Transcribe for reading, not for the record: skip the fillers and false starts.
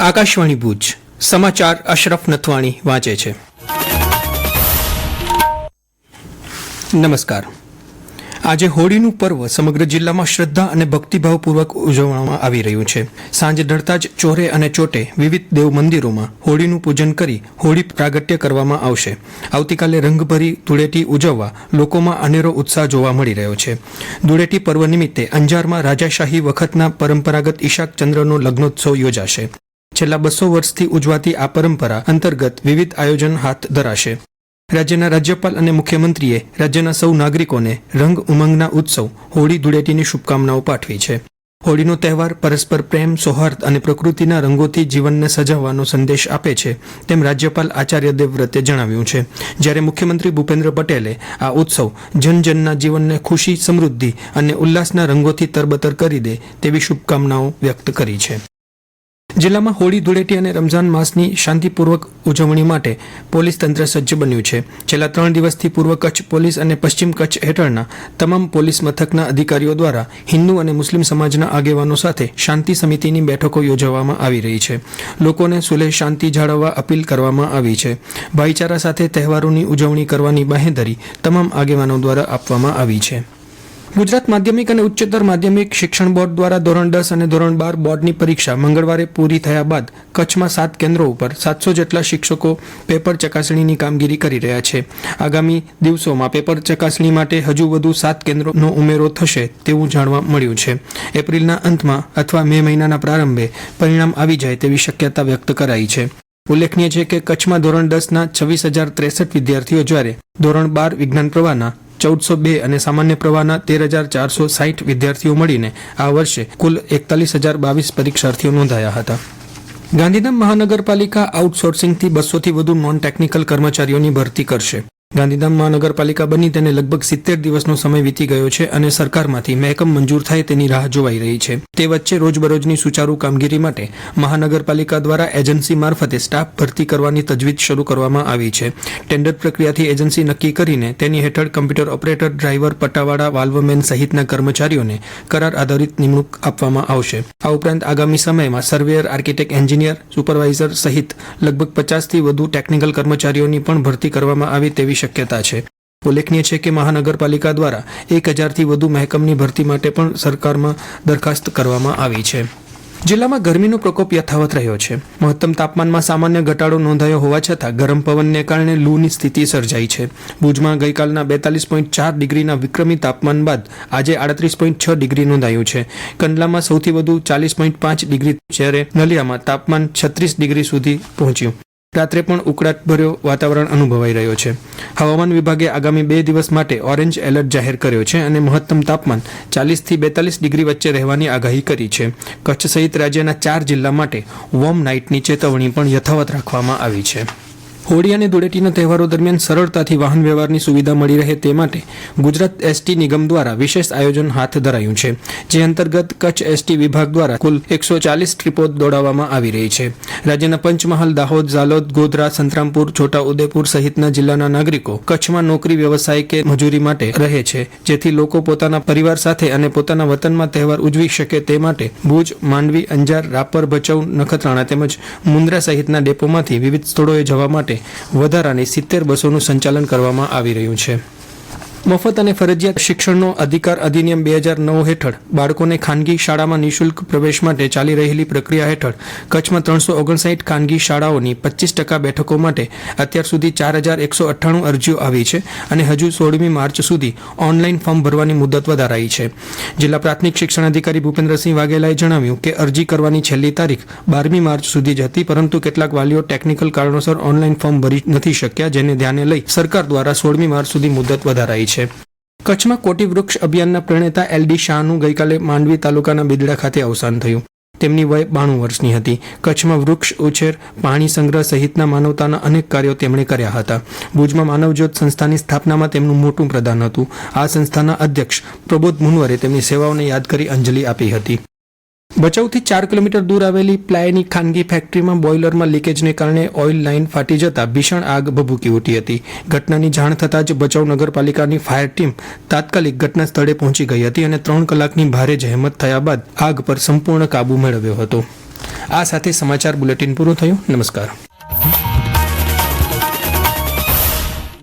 આકાશવાણી ભુજ સમાચાર અશરફ નથવાણી વાંચે છે. નમસ્કાર. આજે હોળીનું પર્વ સમગ્ર જિલ્લામાં શ્રદ્ધા અને ભક્તિભાવપૂર્વક ઉજવવામાં આવી રહ્યું છે. સાંજ ઢળતા જ ચોરે અને ચોટે વિવિધ દેવ મંદિરોમાં હોળીનું પૂજન કરી હોળી પ્રાગટ્ય કરવામાં આવશે. આવતીકાલે રંગભરી ધૂળેટી ઉજવવા લોકોમાં અનેરો ઉત્સાહ જોવા મળી રહ્યો છે. ધૂળેટી પર્વ નિમિત્તે અંજારમાં રાજાશાહી વખતના પરંપરાગત ઈશાક ચંદ્રનો લગ્નોત્સવ યોજાશે. છેલ્લા 200 વર્ષથી ઉજવાતી આ પરંપરા અંતર્ગત વિવિધ આયોજન હાથ ધરાશે. રાજ્યના રાજ્યપાલ અને મુખ્યમંત્રીએ રાજ્યના સૌ નાગરિકોને રંગ ઉમંગના ઉત્સવ હોળી ધૂળેટીની શુભકામનાઓ પાઠવી છે. હોળીનો તહેવાર પરસ્પર પ્રેમ, સૌહાર્દ અને પ્રકૃતિના રંગોથી જીવનને સજાવવાનો સંદેશ આપે છે તેમ રાજ્યપાલ આચાર્ય દેવવ્રતે જણાવ્યું છે. જ્યારે મુખ્યમંત્રી ભૂપેન્દ્ર પટેલે આ ઉત્સવ જનજનના જીવનને ખુશી, સમૃદ્ધિ અને ઉલ્લાસના રંગોથી તરબતર કરી દે તેવી શુભકામનાઓ વ્યક્ત કરી છે. જિલ્લામાં હોળી ધૂળેટી અને રમઝાન માસની શાંતિપૂર્વક ઉજવણી માટે પોલીસ તંત્ર સજ્જ બન્યું છે. છેલ્લા 3 દિવસથી પૂર્વ કચ્છ પોલીસ અને પશ્ચિમ કચ્છ હેઠળના તમામ પોલીસ મથકના અધિકારીઓ દ્વારા હિન્દુ અને મુસ્લિમ સમાજના આગેવાનો સાથે શાંતિ સમિતિની બેઠકો યોજવામાં આવી રહી છે. લોકોને સુલેહ શાંતિ જાળવવા અપીલ કરવામાં આવી છે. ભાઈચારા સાથે તહેવારોની ઉજવણી કરવાની બાંહેધરી તમામ આગેવાનો દ્વારા આપવામાં આવી છે. ગુજરાત માધ્યમિક અને ઉચ્ચતર માધ્યમિક શિક્ષણ બોર્ડ દ્વારા ધોરણ 10 અને ધોરણ 12 બોર્ડની પરીક્ષા મંગળવારે પૂરી થયા બાદ કચ્છમાં 7 કેન્દ્રો ઉપર 700 જેટલા શિક્ષકો પેપર ચકાસણીની કામગીરી કરી રહ્યા છે. આગામી દિવસોમાં પેપર ચકાસણી માટે હજુ વધુ 7 કેન્દ્રોનો ઉમેરો થશે તેવું જાણવા મળ્યું છે. એપ્રિલના અંતમાં અથવા મે મહિનાના પ્રારંભે પરિણામ આવી જાય તેવી શક્યતા વ્યક્ત કરાઈ છે. ઉલ્લેખનીય છે કે કચ્છમાં ધોરણ 10ના 26,063 વિદ્યાર્થીઓ, જ્યારે ધોરણ 12 વિજ્ઞાન પ્રવાહના 1402 અને સામાન્ય પ્રવાહના 13,460 વિદ્યાર્થીઓ મળીને આ વર્ષે કુલ 41,022 પરીક્ષાર્થીઓ નોંધાયા હતા. ગાંધીધામ મહાનગરપાલિકા આઉટસોર્સિંગથી 200થી વધુ નોન ટેકનિકલ કર્મચારીઓની ભરતી કરશે. ગાંધીધામ મહાનગરપાલિકા બની તેને લગભગ 70 દિવસનો સમય વીતી ગયો છે અને સરકારમાંથી મહેકમ મંજૂર થાય તેની રાહ જોવાઈ રહી છે. તે વચ્ચે રોજબરોજની સુચારુ કામગીરી માટે મહાનગરપાલિકા દ્વારા એજન્સી મારફતે સ્ટાફ ભરતી કરવાની તજવીજ શરૂ કરવામાં આવી છે. ટેન્ડર પ્રક્રિયાથી એજન્સી નક્કી કરીને તેની હેઠળ કમ્પ્યુટર ઓપરેટર, ડ્રાઈવર, પટાવાળા, વાલ્વમેન સહિતના કર્મચારીઓને કરાર આધારિત નિમણૂક આપવામાં આવશે. આ ઉપરાંત આગામી સમયમાં સર્વેયર, આર્કિટેક્ટ, એન્જિનિયર, સુપરવાઇઝર સહિત લગભગ 50થી વધુ ટેકનિકલ કર્મચારીઓની પણ ભરતી કરવામાં આવે તેવી શક્યતા છે. ઉલ્લેખનીય છે કે મહાનગરપાલિકા દ્વારા 1,000થી વધુ મહેકમની ભરતી માટે પણ સરકારમાં દરખાસ્ત કરવામાં આવી છે. જિલ્લામાં ગરમીનો પ્રકોપ યથાવત રહ્યો છે. મહત્તમ તાપમાનમાં સામાન્ય ઘટાડો નોંધાયો હોવા છતાં ગરમ પવનને કારણે લૂની સ્થિતિ સર્જાઈ છે. ભુજમાં ગઈકાલના 42.4 ડિગ્રીના વિક્રમી તાપમાન બાદ આજે 38.6 ડિગ્રી નોંધાયું છે. કંડલામાં સૌથી વધુ 40.5 ડિગ્રી, જ્યારે નલિયામાં તાપમાન 36 ડિગ્રી સુધી પહોંચ્યું. રાત્રે પણ ઉકળાટભર્યો વાતાવરણ અનુભવાઈ રહ્યો છે. હવામાન વિભાગે આગામી 2 દિવસ માટે ઓરેન્જ એલર્ટ જાહેર કર્યો છે અને મહત્તમ તાપમાન 40થી 42 ડિગ્રી વચ્ચે રહેવાની આગાહી કરી છે. કચ્છ સહિત રાજ્યના 4 જિલ્લા માટે વોર્મ નાઇટની ચેતવણી પણ યથાવત રાખવામાં આવી છે. હોળી અને ધૂળેટીના તહેવારો દરમિયાન સરળતાથી વાહન વ્યવહારની સુવિધા મળી રહે તે માટે ગુજરાત એસટી નિગમ દ્વારા વિશેષ આયોજન હાથ ધરાયું છે. જે અંતર્ગત કચ્છ એસટી વિભાગ દ્વારા કુલ 140 ટ્રીપો દોડાવવામાં આવી રહી છે. રાજ્યના પંચમહાલ, દાહોદ, ઝાલોદ, ગોધરા, સંતરામપુર, છોટા ઉદેપુર સહિતના જિલ્લાના નાગરિકો કચ્છમાં નોકરી, વ્યવસાય કે મજૂરી માટે રહે છે. જેથી લોકો પોતાના પરિવાર સાથે અને પોતાના વતનમાં તહેવાર ઉજવી શકે તે માટે ભુજ, માંડવી, અંજાર, રાપર, ભચાઉ, નખત્રાણા તેમજ મુન્દ્રા સહિતના ડેપોમાંથી વિવિધ સ્થળોએ જવા માટે વધારાની 70 બસોનું સંચાલન કરવામાં આવી રહ્યું છે. મફત અને ફરજિયાત શિક્ષણનો અધિકાર અધિનિયમ 2009 હેઠળ બાળકોને ખાનગી શાળામાં નિઃશુલ્ક પ્રવેશ માટે ચાલી રહેલી પ્રક્રિયા હેઠળ કચ્છમાં 359 ખાનગી શાળાઓની 25% બેઠકો માટે અત્યાર સુધી 4,198 અરજીઓ આવી છે અને હજુ 16મી માર્ચ સુધી ઓનલાઈન ફોર્મ ભરવાની મુદત વધારાઈ છે. જિલ્લા પ્રાથમિક શિક્ષણ અધિકારી ભૂપેન્દ્રસિંહ વાઘેલાએ જણાવ્યું કે અરજી કરવાની છેલ્લી તારીખ 12મી માર્ચ સુધી જ હતી, પરંતુ કેટલાક વાલીઓ ટેકનિકલ કારણોસર ઓનલાઈન ફોર્મ ભરી નથી શક્યા, જેને ધ્યાને લઈ સરકાર દ્વારા 16મી માર્ચ સુધી મુદત વધારાઈ છે. કચ્છમાં કોટી વૃક્ષ અભિયાનના પ્રણેતા LD શાહનું ગઈકાલે માંડવી તાલુકાના બિદડા ખાતે અવસાન થયું. તેમની વય 92 વર્ષની હતી. કચ્છમાં વૃક્ષ ઉછેર, પાણી સંગ્રહ સહિતના માનવતાના અનેક કાર્યો તેમણે કર્યા હતા. ભુજમાં માનવજ્યોત સંસ્થાની સ્થાપનામાં તેમનું મોટું પ્રદાન હતું. આ સંસ્થાના અધ્યક્ષ પ્રબોધ મુનવરે તેમની સેવાઓને યાદ કરી અંજલિ આપી હતી. ભચાઉથી 4 કિલોમીટર દૂર આવેલી પ્લાયની ખાનગી ફેક્ટરીમાં બોઇલરમાં લીકેજને કારણે ઓઇલ લાઇન ફાટી જતા ભીષણ આગ ભભૂકી ઉઠી હતી. ઘટનાની જાણ થતાં જ ભચાઉ નગરપાલિકાની ફાયર ટીમ તાત્કાલિક ઘટના સ્થળે પહોંચી ગઈ હતી અને 3 કલાકની ભારે જહેમત થયા બાદ આગ પર સંપૂર્ણ કાબુ મેળવ્યો હતો. આ સાથે સમાચાર બુલેટિન પૂરું થયું. નમસ્કાર.